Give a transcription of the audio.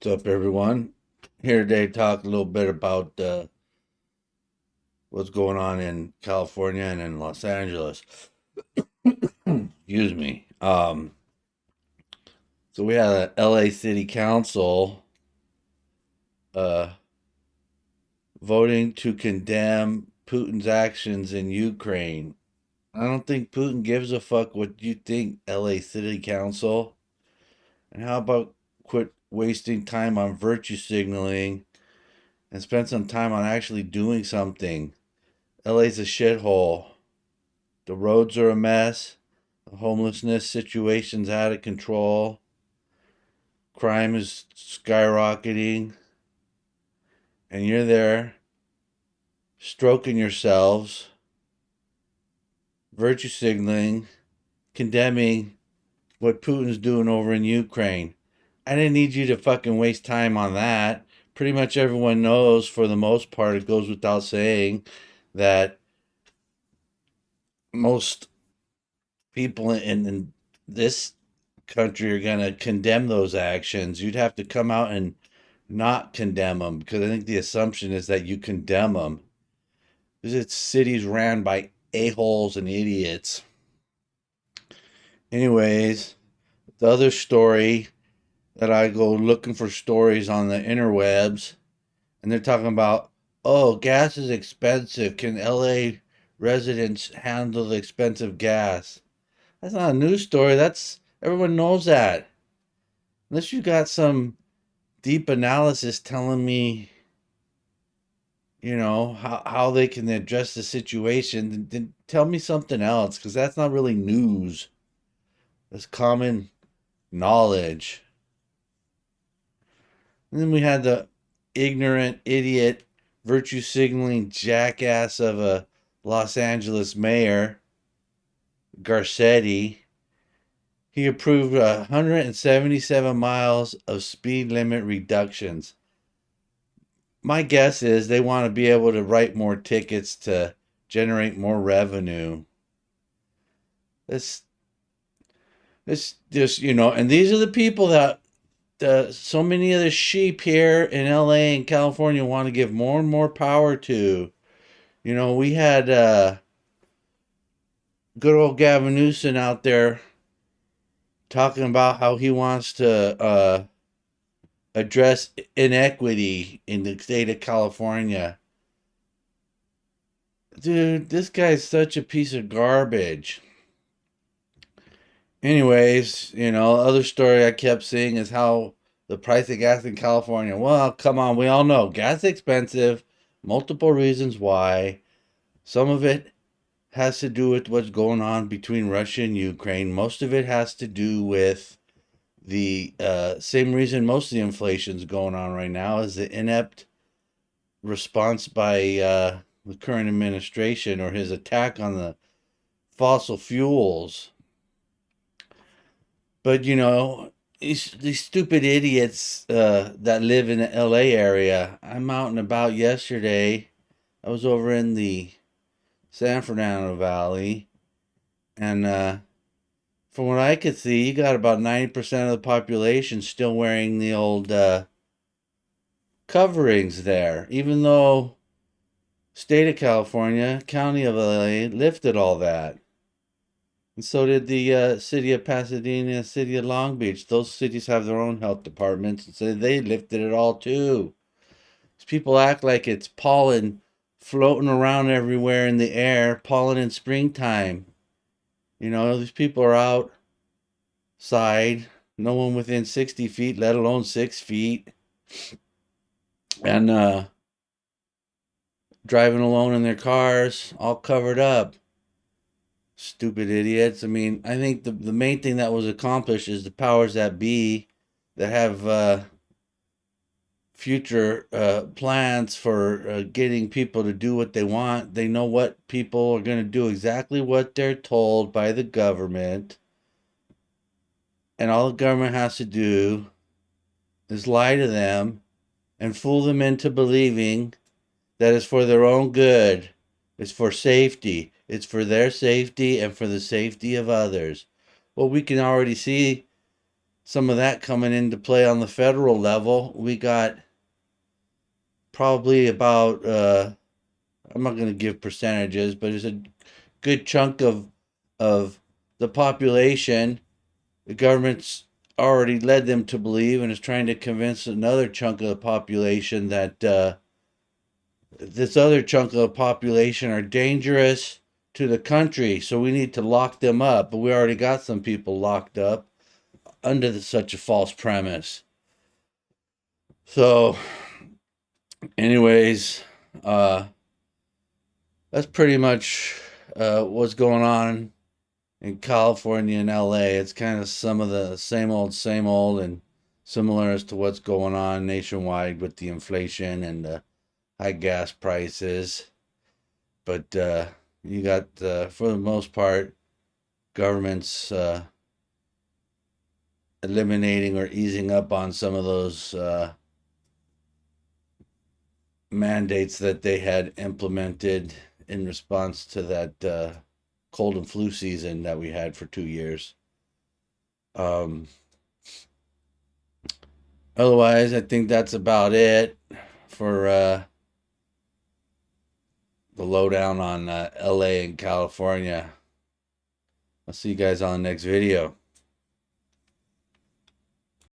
What's up, everyone? Here today to talk a little bit about what's going on in California and in Los Angeles. Excuse me. So we had a LA City Council uh, voting to condemn Putin's actions in Ukraine. I don't think Putin gives a fuck what you think, LA City Council. And how about quit wasting time on virtue signaling and spend some time on actually doing something? LA's a shithole. The roads are a mess. The homelessness situation's out of control. Crime is skyrocketing. And you're there stroking yourselves, virtue signaling, condemning what Putin's doing over in Ukraine. I didn't need you to fucking waste time on that. Pretty much everyone knows, for the most part, it goes without saying, that most people in this country are going to condemn those actions. You'd have to come out and not condemn them, because I think the assumption is that you condemn them. Because it's cities ran by a-holes and idiots. Anyways, the other story that I go looking for stories on the interwebs, and they're talking about, oh, gas is expensive. Can LA residents handle the expensive gas? That's not a news story. That's everyone knows that. Unless you got some deep analysis telling me, how they can address the situation, then tell me something else, because that's not really news. That's common knowledge. And then we had the ignorant idiot virtue signaling jackass of a Los Angeles mayor, Garcetti. He approved 177 miles of speed limit reductions. My guess is they want to be able to write more tickets to generate more revenue. This, this just, and these are the people that so many of the sheep here in LA and California want to give more and more power to. We had good old Gavin Newsom out there talking about how he wants to address inequity in the state of California. Dude, this guy's such a piece of garbage. Anyways, other story I kept seeing is how the price of gas in California. Well, come on, we all know gas is expensive. Multiple reasons why. Some of it has to do with what's going on between Russia and Ukraine. Most of it has to do with the same reason most of the inflation's going on right now is the inept response by the current administration, or his attack on the fossil fuels. But these stupid idiots that live in the LA area. I'm out and about yesterday. I was over in the San Fernando Valley, and from what I could see, you got about 90% of the population still wearing the old coverings there, even though state of California, county of LA lifted all that. And so did the city of Pasadena, city of Long Beach. Those cities have their own health departments, and so they lifted it all too. These people act like it's pollen floating around everywhere in the air, pollen in springtime. These people are outside, no one within 60 feet, let alone 6 feet, and driving alone in their cars, all covered up. Stupid idiots. I mean, I think the main thing that was accomplished is the powers that be that have future plans for getting people to do what they want. They know what people are going to do, exactly what they're told by the government. And all the government has to do is lie to them and fool them into believing that it's for their own good. It's for safety. It's for their safety and for the safety of others. Well, we can already see some of that coming into play on the federal level. We got probably about I'm not going to give percentages, but it's a good chunk of the population. The government's already led them to believe, and is trying to convince another chunk of the population that this other chunk of the population are dangerous to the country, so we need to lock them up. But we already got some people locked up under such a false premise. So, anyways, that's pretty much what's going on in California and LA. It's kind of some of the same old, and similar as to what's going on nationwide with the inflation and the high gas prices. But you got, for the most part, governments eliminating or easing up on some of those mandates that they had implemented in response to that cold and flu season that we had for 2 years. Otherwise, I think that's about it for the lowdown on LA and California. I'll see you guys on the next video.